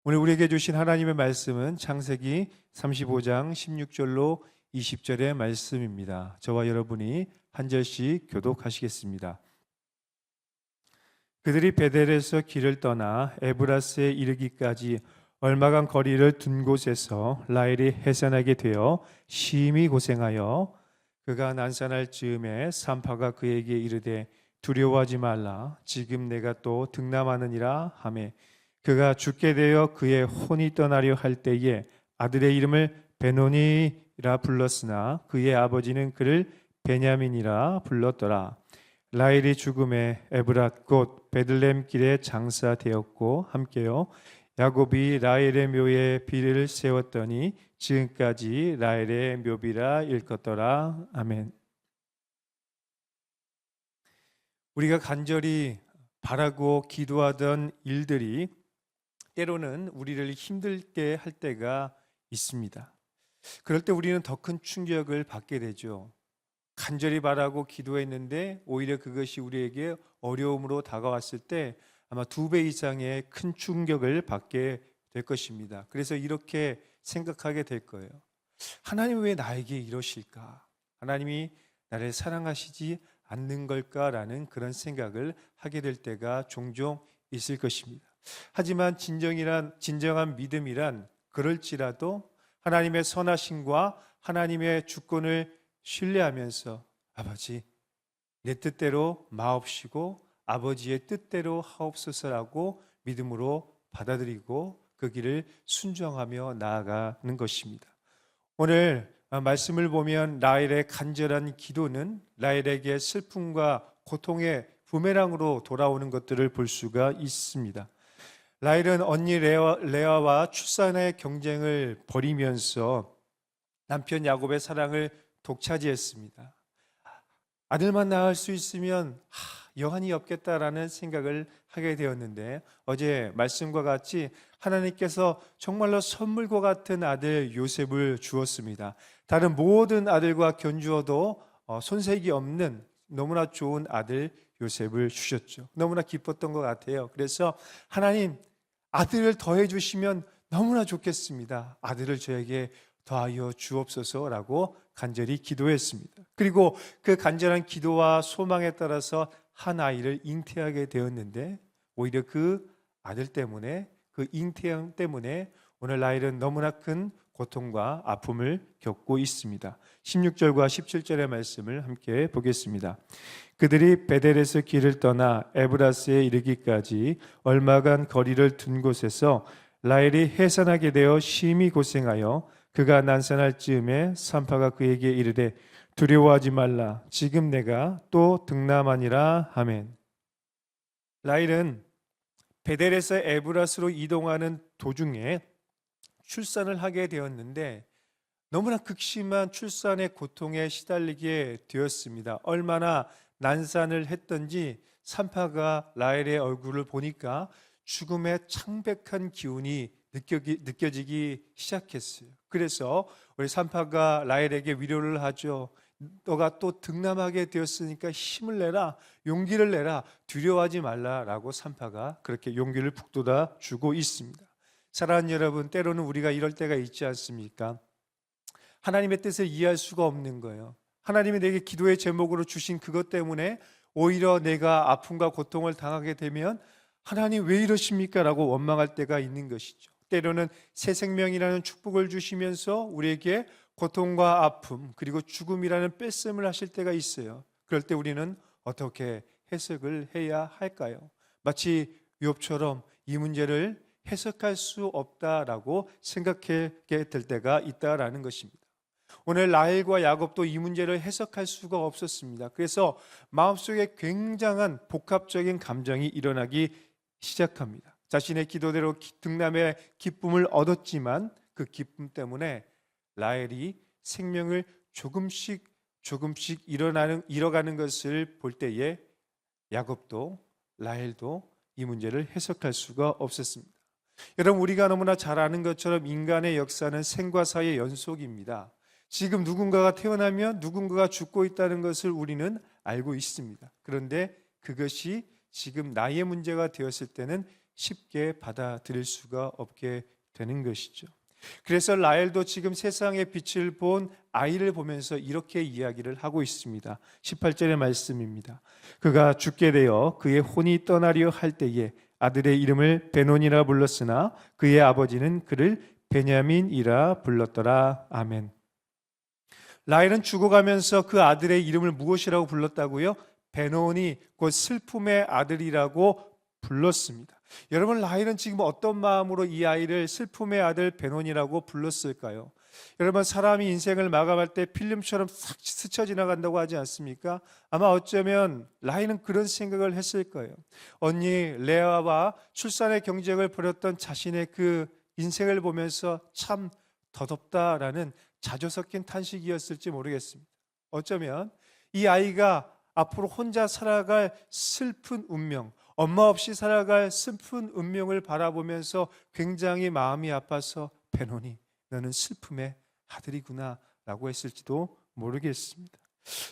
오늘 우리에게 주신 하나님의 말씀은 창세기 35장 16절로 20절의 말씀입니다. 저와 여러분이 한 절씩 교독하시겠습니다. 그들이 베델에서 길을 떠나 에브라스에 이르기까지 얼마간 거리를 둔 곳에서 라헬이 해산하게 되어 심히 고생하여 그가 난산할 즈음에 산파가 그에게 이르되 두려워하지 말라. 지금 내가 또 등남하느니라 하매 그가 죽게 되어 그의 혼이 떠나려 할 때에 아들의 이름을 베노니라 불렀으나 그의 아버지는 그를 베냐민이라 불렀더라. 라헬이 죽음에 에브랏 곧 베들레헴 길에 장사되었고 함께요 야곱이 라헬의 묘에 비를 세웠더니 지금까지 라헬의 묘비라 일컫더라. 아멘. 우리가 간절히 바라고 기도하던 일들이 때로는 우리를 힘들게 할 때가 있습니다. 그럴 때 우리는 더 큰 충격을 받게 되죠. 간절히 바라고 기도했는데 오히려 그것이 우리에게 어려움으로 다가왔을 때 아마 2배 이상의 큰 충격을 받게 될 것입니다. 그래서 이렇게 생각하게 될 거예요. 하나님 왜 나에게 이러실까? 하나님이 나를 사랑하시지 않는 걸까라는 그런 생각을 하게 될 때가 종종 있을 것입니다. 하지만 진정한 믿음이란 그럴지라도 하나님의 선하심과 하나님의 주권을 신뢰하면서 아버지 내 뜻대로 마옵시고 아버지의 뜻대로 하옵소서라고 믿음으로 받아들이고 그 길을 순종하며 나아가는 것입니다. 오늘 말씀을 보면 라헬의 간절한 기도는 라헬에게 슬픔과 고통의 부메랑으로 돌아오는 것들을 볼 수가 있습니다. 라헬은 언니 레아와 출산의 경쟁을 벌이면서 남편 야곱의 사랑을 독차지했습니다. 아들만 낳을 수 있으면 여한이 없겠다라는 생각을 하게 되었는데 어제 말씀과 같이 하나님께서 정말로 선물과 같은 아들 요셉을 주었습니다. 다른 모든 아들과 견주어도 손색이 없는 너무나 좋은 아들 요셉을 주셨죠. 너무나 기뻤던 것 같아요. 그래서 하나님 아들을 더해 주시면 너무나 좋겠습니다. 아들을 저에게 더하여 주옵소서라고 간절히 기도했습니다. 그리고 그 간절한 기도와 소망에 따라서 한 아이를 잉태하게 되었는데 오히려 그 아들 때문에 그 잉태함 때문에 오늘 라헬은 너무나 큰 고통과 아픔을 겪고 있습니다. 16절과 17절의 말씀을 함께 보겠습니다. 그들이 베델에서 길을 떠나 에브라스에 이르기까지 얼마간 거리를 둔 곳에서 라헬이 해산하게 되어 심히 고생하여 그가 난산할 즈음에 산파가 그에게 이르되 두려워하지 말라. 지금 내가 또 등남하니라. 아멘. 라헬은 베델에서 에브라스로 이동하는 도중에 출산을 하게 되었는데 너무나 극심한 출산의 고통에 시달리게 되었습니다. 얼마나 난산을 했던지 산파가 라헬의 얼굴을 보니까 죽음의 창백한 기운이 느껴지기 시작했어요. 그래서 우리 산파가 라헬에게 위로를 하죠. 너가 또 등남하게 되었으니까 힘을 내라, 용기를 내라, 두려워하지 말라라고 산파가 그렇게 용기를 북돋아 주고 있습니다. 사랑하는 여러분, 때로는 우리가 이럴 때가 있지 않습니까? 하나님의 뜻을 이해할 수가 없는 거예요. 하나님이 내게 기도의 제목으로 주신 그것 때문에 오히려 내가 아픔과 고통을 당하게 되면 하나님 왜 이러십니까? 라고 원망할 때가 있는 것이죠. 때로는 새 생명이라는 축복을 주시면서 우리에게 고통과 아픔 그리고 죽음이라는 뺄셈을 하실 때가 있어요. 그럴 때 우리는 어떻게 해석을 해야 할까요? 마치 욥처럼 이 문제를 해석할 수 없다라고 생각하게 될 때가 있다라는 것입니다. 오늘 라헬과 야곱도 이 문제를 해석할 수가 없었습니다. 그래서 마음속에 굉장한 복합적인 감정이 일어나기 시작합니다. 자신의 기도대로 등남의 기쁨을 얻었지만 그 기쁨 때문에 라헬이 생명을 조금씩 잃어가는 것을 볼 때에 야곱도 라헬도 이 문제를 해석할 수가 없었습니다. 여러분, 우리가 너무나 잘 아는 것처럼 인간의 역사는 생과 사의 연속입니다. 지금 누군가가 태어나면 누군가가 죽고 있다는 것을 우리는 알고 있습니다. 그런데 그것이 지금 나의 문제가 되었을 때는 쉽게 받아들일 수가 없게 되는 것이죠. 그래서 라헬도 지금 세상의 빛을 본 아이를 보면서 이렇게 이야기를 하고 있습니다. 18절의 말씀입니다. 그가 죽게 되어 그의 혼이 떠나려 할 때에 아들의 이름을 베논이라 불렀으나 그의 아버지는 그를 베냐민이라 불렀더라. 아멘. 라헬은 죽어가면서 그 아들의 이름을 무엇이라고 불렀다고요? 베논이 곧 슬픔의 아들이라고 불렀습니다. 여러분, 라헬은 지금 어떤 마음으로 이 아이를 슬픔의 아들 베논이라고 불렀을까요? 여러분, 사람이 인생을 마감할 때 필름처럼 싹 스쳐 지나간다고 하지 않습니까? 아마 어쩌면 라헬은 그런 생각을 했을 거예요. 언니 레아와 출산의 경쟁을 벌였던 자신의 그 인생을 보면서 참 더덥다라는 자조 섞인 탄식이었을지 모르겠습니다. 어쩌면 이 아이가 앞으로 혼자 살아갈 슬픈 운명, 엄마 없이 살아갈 슬픈 운명을 바라보면서 굉장히 마음이 아파서 베논이 너는 슬픔의 아들이구나 라고 했을지도 모르겠습니다.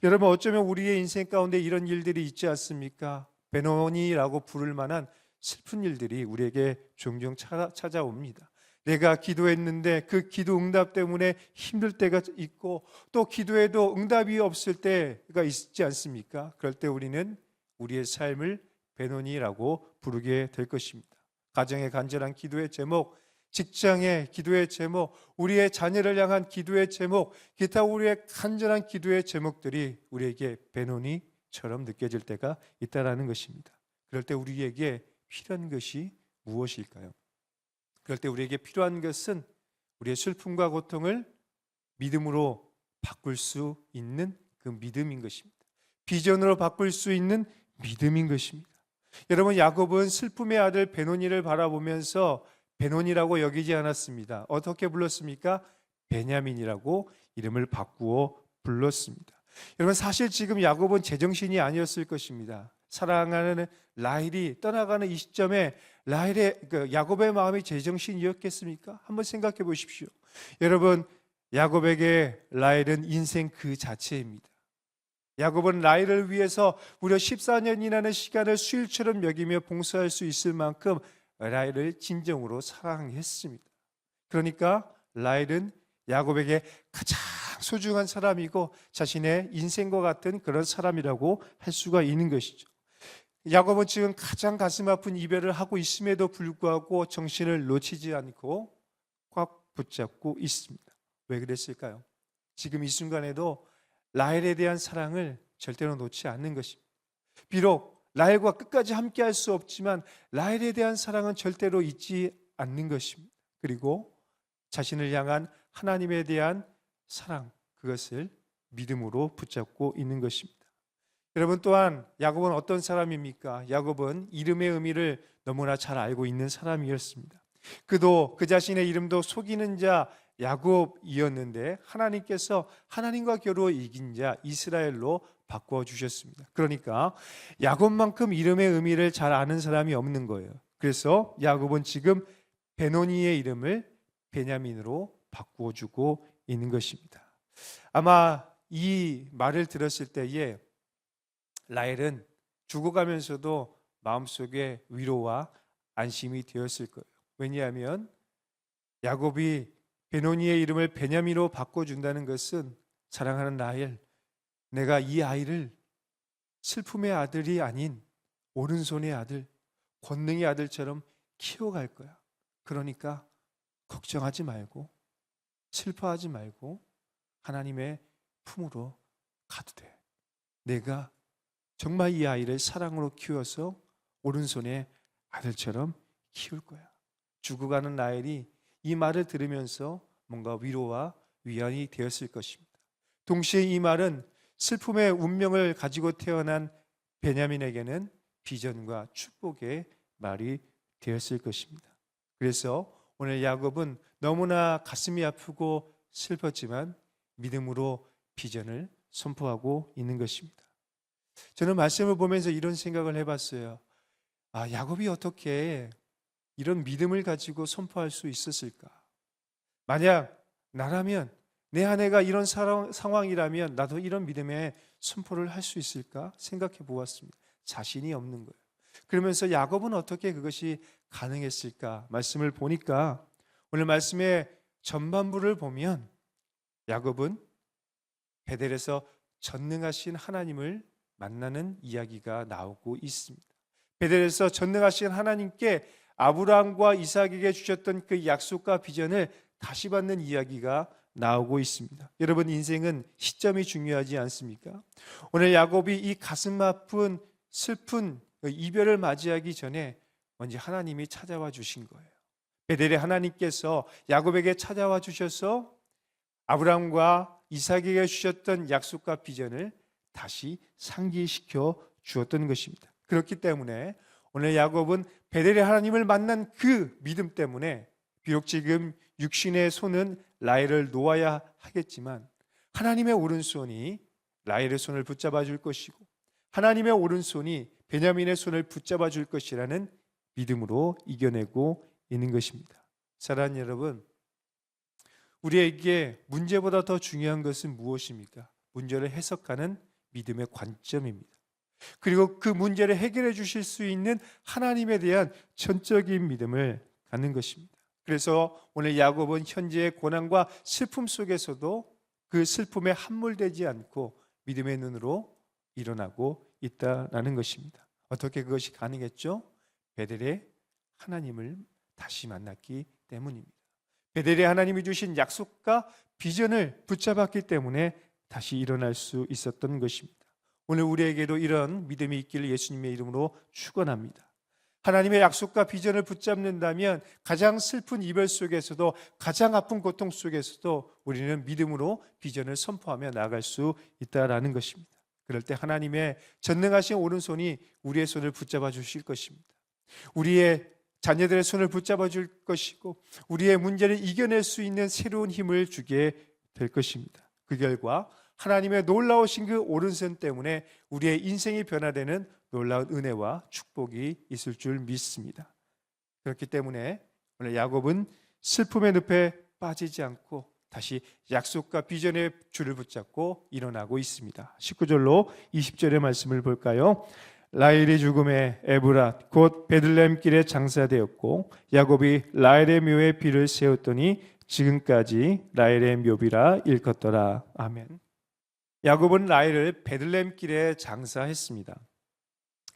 여러분, 어쩌면 우리의 인생 가운데 이런 일들이 있지 않습니까? 베논이라고 부를 만한 슬픈 일들이 우리에게 종종 찾아옵니다. 내가 기도했는데 그 기도 응답 때문에 힘들 때가 있고 또 기도해도 응답이 없을 때가 있지 않습니까? 그럴 때 우리는 우리의 삶을 베논이라고 부르게 될 것입니다. 가정의 간절한 기도의 제목, 직장의 기도의 제목, 우리의 자녀를 향한 기도의 제목, 기타 우리의 간절한 기도의 제목들이 우리에게 베논이처럼 느껴질 때가 있다라는 것입니다. 그럴 때 우리에게 필요한 것이 무엇일까요? 그럴 때 우리에게 필요한 것은 우리의 슬픔과 고통을 믿음으로 바꿀 수 있는 그 믿음인 것입니다. 비전으로 바꿀 수 있는 믿음인 것입니다. 여러분, 야곱은 슬픔의 아들 베논이를 바라보면서 베논이라고 여기지 않았습니다. 어떻게 불렀습니까? 베냐민이라고 이름을 바꾸어 불렀습니다. 여러분, 사실 지금 야곱은 제정신이 아니었을 것입니다. 사랑하는 라헬이 떠나가는 이 시점에 야곱의 마음이 제정신이었겠습니까? 한번 생각해 보십시오. 여러분, 야곱에게 라헬은 인생 그 자체입니다. 야곱은 라헬을 위해서 무려 14년이라는 시간을 수일처럼 여기며 봉사할 수 있을 만큼 라헬을 진정으로 사랑했습니다. 그러니까 라헬은 야곱에게 가장 소중한 사람이고 자신의 인생과 같은 그런 사람이라고 할 수가 있는 것이죠. 야곱은 지금 가장 가슴 아픈 이별을 하고 있음에도 불구하고 정신을 놓치지 않고 꽉 붙잡고 있습니다. 왜 그랬을까요? 지금 이 순간에도 라헬에 대한 사랑을 절대로 놓지 않는 것입니다. 비록 라헬과 끝까지 함께 할 수 없지만 라헬에 대한 사랑은 절대로 잊지 않는 것입니다. 그리고 자신을 향한 하나님에 대한 사랑, 그것을 믿음으로 붙잡고 있는 것입니다. 여러분, 또한 야곱은 어떤 사람입니까? 야곱은 이름의 의미를 너무나 잘 알고 있는 사람이었습니다. 그도 그 자신의 이름도 속이는 자 야곱이었는데 하나님께서 하나님과 겨루어 이긴 자 이스라엘로 바꾸어 주셨습니다. 그러니까 야곱만큼 이름의 의미를 잘 아는 사람이 없는 거예요. 그래서 야곱은 지금 베노니의 이름을 베냐민으로 바꾸어 주고 있는 것입니다. 아마 이 말을 들었을 때에 라헬은 죽어가면서도 마음속에 위로와 안심이 되었을 거예요. 왜냐하면 야곱이 베노니의 이름을 베냐민으로 바꿔준다는 것은 사랑하는 라헬, 내가 이 아이를 슬픔의 아들이 아닌 오른손의 아들, 권능의 아들처럼 키워갈 거야. 그러니까 걱정하지 말고 슬퍼하지 말고 하나님의 품으로 가도 돼. 내가 정말 이 아이를 사랑으로 키워서 오른손의 아들처럼 키울 거야. 죽어가는 라헬이 이 말을 들으면서 뭔가 위로와 위안이 되었을 것입니다. 동시에 이 말은 슬픔의 운명을 가지고 태어난 베냐민에게는 비전과 축복의 말이 되었을 것입니다. 그래서 오늘 야곱은 너무나 가슴이 아프고 슬펐지만 믿음으로 비전을 선포하고 있는 것입니다. 저는 말씀을 보면서 이런 생각을 해봤어요. 야곱이 어떻게 이런 믿음을 가지고 선포할 수 있었을까? 만약 나라면, 내 아내가 이런 상황이라면 나도 이런 믿음의 선포를 할 수 있을까 생각해 보았습니다. 자신이 없는 거예요. 그러면서 야곱은 어떻게 그것이 가능했을까? 말씀을 보니까 오늘 말씀의 전반부를 보면 야곱은 베델에서 전능하신 하나님을 만나는 이야기가 나오고 있습니다. 베델에서 전능하신 하나님께 아브라함과 이삭에게 주셨던 그 약속과 비전을 다시 받는 이야기가 나오고 있습니다. 여러분, 인생은 시점이 중요하지 않습니까? 오늘 야곱이 이 가슴 아픈 슬픈 이별을 맞이하기 전에 먼저 하나님이 찾아와 주신 거예요. 베델의 하나님께서 야곱에게 찾아와 주셔서 아브라함과 이삭에게 주셨던 약속과 비전을 다시 상기시켜 주었던 것입니다. 그렇기 때문에 오늘 야곱은 베델의 하나님을 만난 그 믿음 때문에 비록 지금 육신의 손은 라헬을 놓아야 하겠지만 하나님의 오른손이 라헬의 손을 붙잡아 줄 것이고 하나님의 오른손이 베냐민의 손을 붙잡아 줄 것이라는 믿음으로 이겨내고 있는 것입니다. 사랑하는 여러분, 우리에게 문제보다 더 중요한 것은 무엇입니까? 문제를 해석하는 믿음의 관점입니다. 그리고 그 문제를 해결해 주실 수 있는 하나님에 대한 전적인 믿음을 갖는 것입니다. 그래서 오늘 야곱은 현재의 고난과 슬픔 속에서도 그 슬픔에 함몰되지 않고 믿음의 눈으로 일어나고 있다라는 것입니다. 어떻게 그것이 가능했죠? 베델의 하나님을 다시 만났기 때문입니다. 베델의 하나님이 주신 약속과 비전을 붙잡았기 때문에 다시 일어날 수 있었던 것입니다. 오늘 우리에게도 이런 믿음이 있기를 예수님의 이름으로 축원합니다. 하나님의 약속과 비전을 붙잡는다면 가장 슬픈 이별 속에서도 가장 아픈 고통 속에서도 우리는 믿음으로 비전을 선포하며 나아갈 수 있다라는 것입니다. 그럴 때 하나님의 전능하신 오른손이 우리의 손을 붙잡아 주실 것입니다. 우리의 자녀들의 손을 붙잡아 줄 것이고 우리의 문제를 이겨낼 수 있는 새로운 힘을 주게 될 것입니다. 그 결과 하나님의 놀라우신 그 오른손 때문에 우리의 인생이 변화되는 놀라운 은혜와 축복이 있을 줄 믿습니다. 그렇기 때문에 오늘 야곱은 슬픔의 늪에 빠지지 않고 다시 약속과 비전의 줄을 붙잡고 일어나고 있습니다. 19절로 20절의 말씀을 볼까요? 라헬이 죽음에 에브랏 곧 베들레헴 길에 장사되었고 야곱이 라헬의 묘에 비를 세웠더니 지금까지 라헬의 묘비라 일컫더라. 아멘. 야곱은 라헬을 베들레헴 길에 장사했습니다.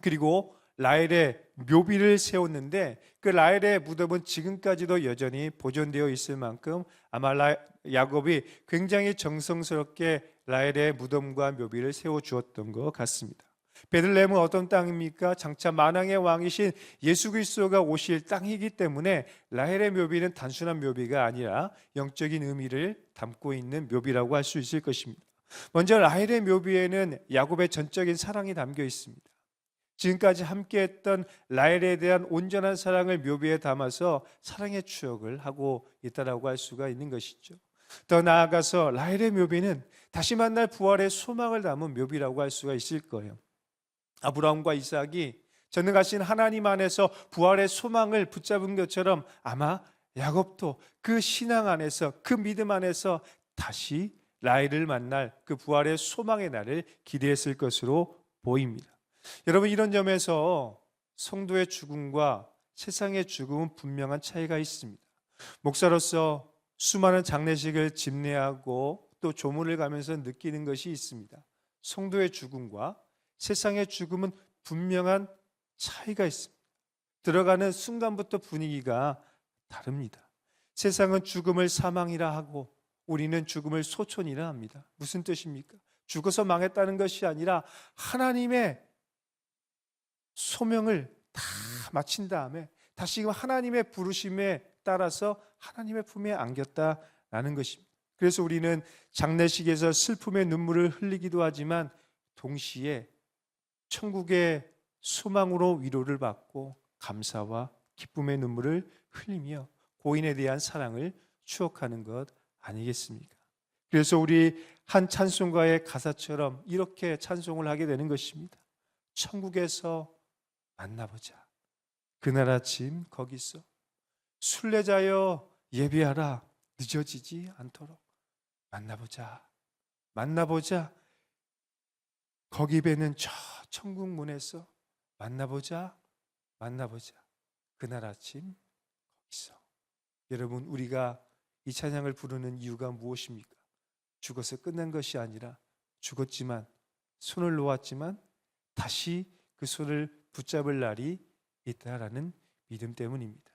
그리고 라헬의 묘비를 세웠는데 그 라헬의 무덤은 지금까지도 여전히 보존되어 있을 만큼 아마 야곱이 굉장히 정성스럽게 라헬의 무덤과 묘비를 세워주었던 것 같습니다. 베들레헴은 어떤 땅입니까? 장차 만왕의 왕이신 예수 그리스도가 오실 땅이기 때문에 라헬의 묘비는 단순한 묘비가 아니라 영적인 의미를 담고 있는 묘비라고 할 수 있을 것입니다. 먼저 라헬의 묘비에는 야곱의 전적인 사랑이 담겨 있습니다. 지금까지 함께했던 라헬에 대한 온전한 사랑을 묘비에 담아서 사랑의 추억을 하고 있다라고 할 수가 있는 것이죠. 더 나아가서 라헬의 묘비는 다시 만날 부활의 소망을 담은 묘비라고 할 수가 있을 거예요. 아브라함과 이삭이 전능하신 하나님 안에서 부활의 소망을 붙잡은 것처럼 아마 야곱도 그 신앙 안에서 그 믿음 안에서 다시 라헬을 만날 그 부활의 소망의 날을 기대했을 것으로 보입니다. 여러분, 이런 점에서 성도의 죽음과 세상의 죽음은 분명한 차이가 있습니다. 목사로서 수많은 장례식을 집례하고 또 조문을 가면서 느끼는 것이 있습니다. 성도의 죽음과 세상의 죽음은 분명한 차이가 있습니다. 들어가는 순간부터 분위기가 다릅니다. 세상은 죽음을 사망이라 하고 우리는 죽음을 소천이라 합니다. 무슨 뜻입니까? 죽어서 망했다는 것이 아니라 하나님의 소명을 다 마친 다음에 다시금 하나님의 부르심에 따라서 하나님의 품에 안겼다라는 것입니다. 그래서 우리는 장례식에서 슬픔의 눈물을 흘리기도 하지만 동시에 천국의 소망으로 위로를 받고 감사와 기쁨의 눈물을 흘리며 고인에 대한 사랑을 추억하는 것 아니겠습니까? 그래서 우리 한 찬송가의 가사처럼 이렇게 찬송을 하게 되는 것입니다. 천국에서 만나보자. 그날 아침 거기서 순례자여 예비하라. 늦어지지 않도록 만나보자. 만나보자. 거기 뵈는 저 천국 문에서 만나보자. 만나보자. 그날 아침 거기서. 여러분, 우리가 이 찬양을 부르는 이유가 무엇입니까? 죽어서 끝난 것이 아니라 죽었지만, 손을 놓았지만 다시 그 손을 붙잡을 날이 있다라는 믿음 때문입니다.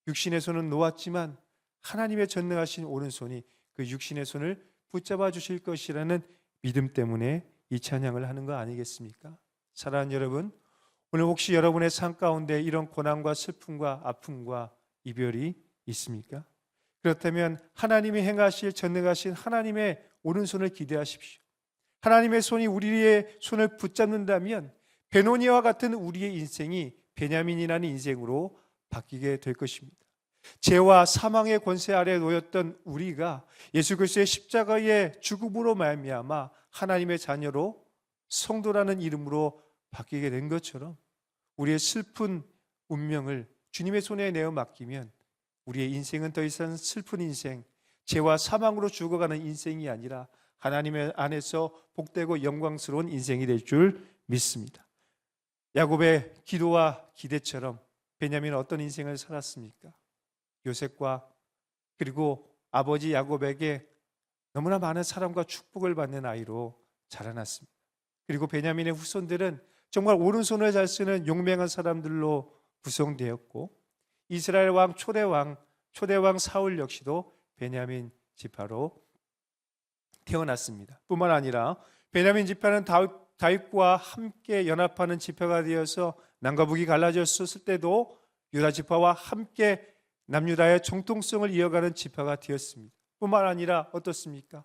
육신의 손은 놓았지만 하나님의 전능하신 오른손이 그 육신의 손을 붙잡아 주실 것이라는 믿음 때문에 이 찬양을 하는 거 아니겠습니까? 사랑하는 여러분, 오늘 혹시 여러분의 삶 가운데 이런 고난과 슬픔과 아픔과 이별이 있습니까? 그렇다면 하나님이 행하실 전능하신 하나님의 오른손을 기대하십시오. 하나님의 손이 우리의 손을 붙잡는다면 베노니와 같은 우리의 인생이 베냐민이라는 인생으로 바뀌게 될 것입니다. 죄와 사망의 권세 아래 놓였던 우리가 예수 그리스도의 십자가의 죽음으로 말미암아 하나님의 자녀로 성도라는 이름으로 바뀌게 된 것처럼 우리의 슬픈 운명을 주님의 손에 내어 맡기면 우리의 인생은 더 이상 슬픈 인생, 죄와 사망으로 죽어가는 인생이 아니라 하나님의 안에서 복되고 영광스러운 인생이 될 줄 믿습니다. 야곱의 기도와 기대처럼 베냐민은 어떤 인생을 살았습니까? 요셉과 그리고 아버지 야곱에게 너무나 많은 사랑과 축복을 받는 아이로 자라났습니다. 그리고 베냐민의 후손들은 정말 오른손을 잘 쓰는 용맹한 사람들로 구성되었고 이스라엘 왕 초대왕 사울 역시도 베냐민 지파로 태어났습니다. 뿐만 아니라 베냐민 지파는 다윗과 함께 연합하는 지파가 되어서 남과 북이 갈라졌을 때도 유다 지파와 함께 남유다의 정통성을 이어가는 지파가 되었습니다. 뿐만 아니라 어떻습니까?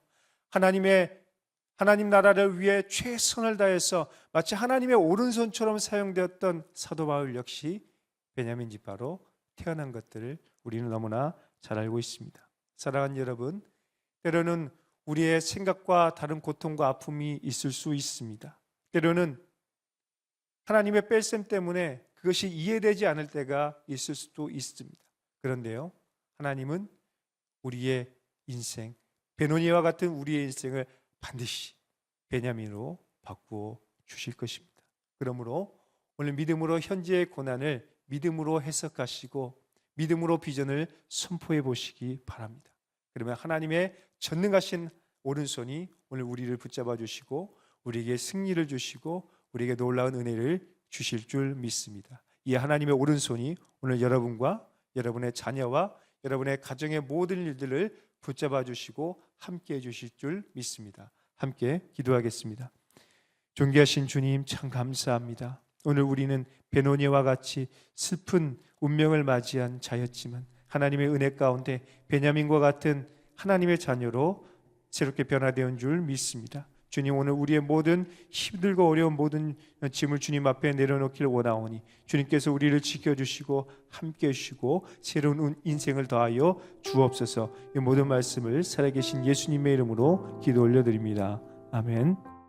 하나님 나라를 위해 최선을 다해서 마치 하나님의 오른손처럼 사용되었던 사도 바울 역시 베냐민 지파로 태어난 것들을 우리는 너무나 잘 알고 있습니다. 사랑하는 여러분, 때로는 우리의 생각과 다른 고통과 아픔이 있을 수 있습니다. 때로는 하나님의 뺄셈 때문에 그것이 이해되지 않을 때가 있을 수도 있습니다. 그런데요, 하나님은 우리의 인생, 베노니와 같은 우리의 인생을 반드시 베냐민으로 바꾸어 주실 것입니다. 그러므로 오늘 믿음으로 현재의 고난을 믿음으로 해석하시고 믿음으로 비전을 선포해 보시기 바랍니다. 그러면 하나님의 전능하신 오른손이 오늘 우리를 붙잡아 주시고 우리에게 승리를 주시고 우리에게 놀라운 은혜를 주실 줄 믿습니다. 이 하나님의 오른손이 오늘 여러분과 여러분의 자녀와 여러분의 가정의 모든 일들을 붙잡아 주시고 함께 해 주실 줄 믿습니다. 함께 기도하겠습니다. 존귀하신 주님, 참 감사합니다. 오늘 우리는 베노니와 같이 슬픈 운명을 맞이한 자였지만 하나님의 은혜 가운데 베냐민과 같은 하나님의 자녀로 새롭게 변화되온 줄 믿습니다. 주님, 오늘 우리의 모든 힘들고 어려운 모든 짐을 주님 앞에 내려놓기를 원하오니 주님께서 우리를 지켜주시고 함께 해주시고 새로운 인생을 더하여 주옵소서. 이 모든 말씀을 살아계신 예수님의 이름으로 기도 올려드립니다. 아멘.